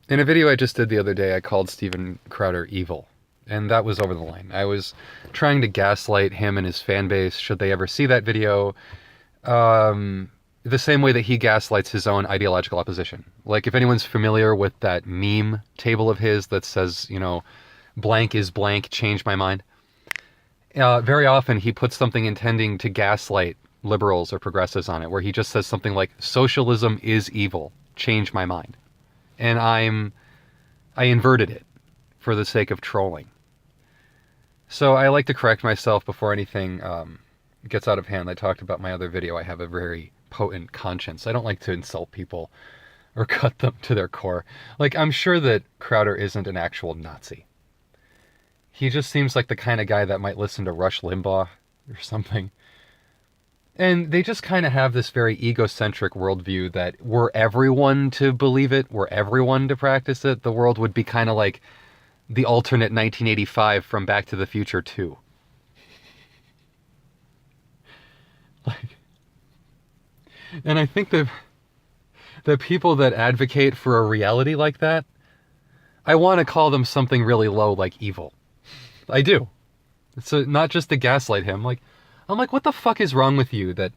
In a video I just did the other day, I called Steven Crowder evil. And that was over the line. I was trying to gaslight him and his fan base, should they ever see that video, the same way that he gaslights his own ideological opposition. Like, if anyone's familiar with that meme table of his that says, blank is blank, change my mind. Very often he puts something intending to gaslight liberals or progressives on it, where he just says something like, socialism is evil, change my mind. And I inverted it for the sake of trolling. So I like to correct myself before anything gets out of hand. I talked about my other video. I have a very potent conscience. I don't like to insult people or cut them to their core. Like, I'm sure that Crowder isn't an actual Nazi. He just seems like the kind of guy that might listen to Rush Limbaugh or something. And they just kind of have this very egocentric worldview that were everyone to believe it, were everyone to practice it, the world would be kind of like the alternate 1985 from Back to the Future 2. Like, and I think that the people that advocate for a reality like that, I want to call them something really low, like evil. I do. So not just to gaslight him, I'm like, what the fuck is wrong with you that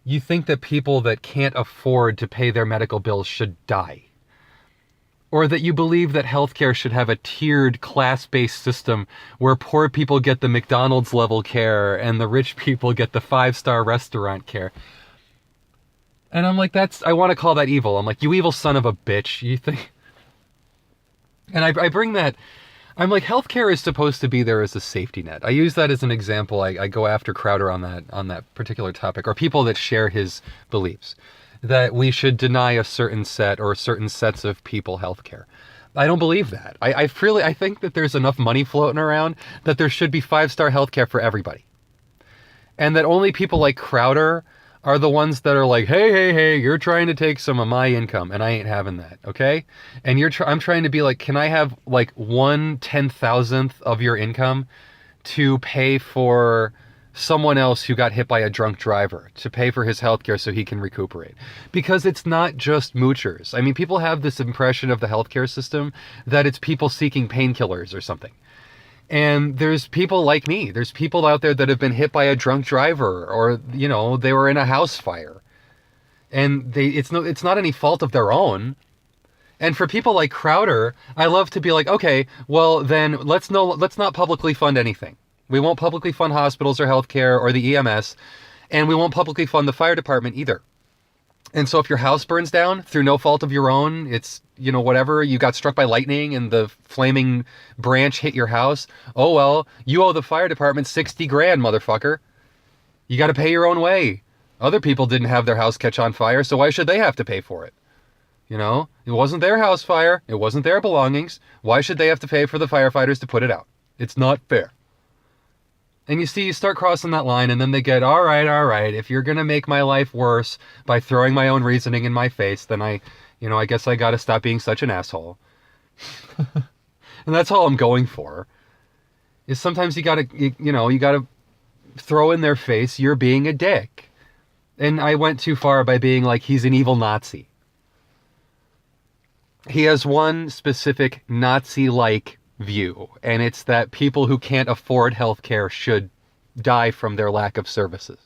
you think that people that can't afford to pay their medical bills should die? Or that you believe that healthcare should have a tiered class-based system where poor people get the McDonald's level care and the rich people get the 5-star restaurant care. And I'm like, I want to call that evil. I'm like, you evil son of a bitch. You think... And I bring that... I'm like, healthcare is supposed to be there as a safety net. I use that as an example. I go after Crowder on that particular topic, or people that share his beliefs, that we should deny a certain set or certain sets of people healthcare. I don't believe that. I think that there's enough money floating around that there should be 5-star healthcare for everybody. And that only people like Crowder are the ones that are like, hey, you're trying to take some of my income, and I ain't having that, okay? And I'm trying to be like, can I have like 1/10,000th of your income to pay for someone else who got hit by a drunk driver, to pay for his healthcare so he can recuperate? Because it's not just moochers. I mean, people have this impression of the healthcare system that it's people seeking painkillers or something. And there's people like me. There's people out there that have been hit by a drunk driver, or, they were in a house fire. And it's not any fault of their own. And for people like Crowder, I love to be like, okay, well then let's not publicly fund anything. We won't publicly fund hospitals or healthcare or the EMS, and we won't publicly fund the fire department either. And so if your house burns down through no fault of your own, it's, whatever, you got struck by lightning and the flaming branch hit your house. Oh, well, you owe the fire department 60 grand, motherfucker. You got to pay your own way. Other people didn't have their house catch on fire, so why should they have to pay for it? It wasn't their house fire. It wasn't their belongings. Why should they have to pay for the firefighters to put it out? It's not fair. And you start crossing that line, and then they get, all right, if you're going to make my life worse by throwing my own reasoning in my face, then I guess I got to stop being such an asshole. And that's all I'm going for. Is sometimes you got to throw in their face, you're being a dick. And I went too far by being like, he's an evil Nazi. He has one specific Nazi-like view, and it's that people who can't afford healthcare should die from their lack of services.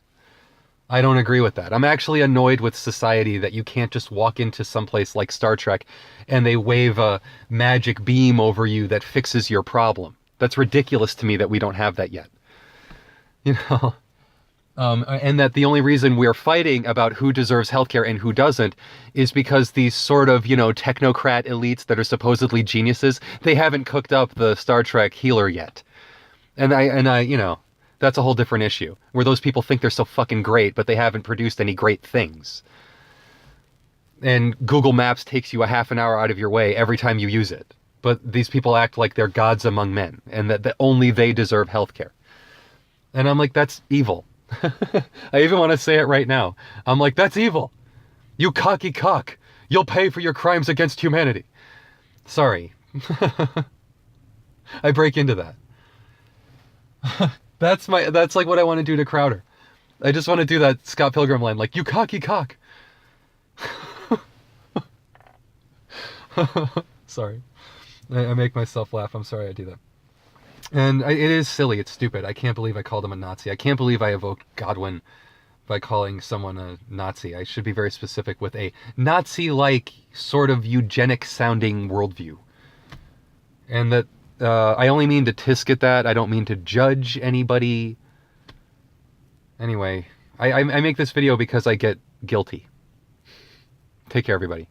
I don't agree with that. I'm actually annoyed with society that you can't just walk into someplace like Star Trek and they wave a magic beam over you that fixes your problem. That's ridiculous to me that we don't have that yet. And that the only reason we're fighting about who deserves healthcare and who doesn't is because these sort of, technocrat elites that are supposedly geniuses, they haven't cooked up the Star Trek healer yet. And I, that's a whole different issue, where those people think they're so fucking great, but they haven't produced any great things. And Google Maps takes you a half an hour out of your way every time you use it. But these people act like they're gods among men, and that only they deserve healthcare. And I'm like, that's evil. I even want to say it right now. I'm like, that's evil. You cocky cock. You'll pay for your crimes against humanity. Sorry. I break into that. That's like what I want to do to Crowder. I just want to do that Scott Pilgrim line, like, you cocky cock. Sorry. I make myself laugh. I'm sorry I do that. And it is silly. It's stupid. I can't believe I called him a Nazi. I can't believe I evoked Godwin by calling someone a Nazi. I should be very specific with a Nazi-like sort of eugenics-sounding worldview. And that I only mean to tisk at that. I don't mean to judge anybody. Anyway, I make this video because I get guilty. Take care, everybody.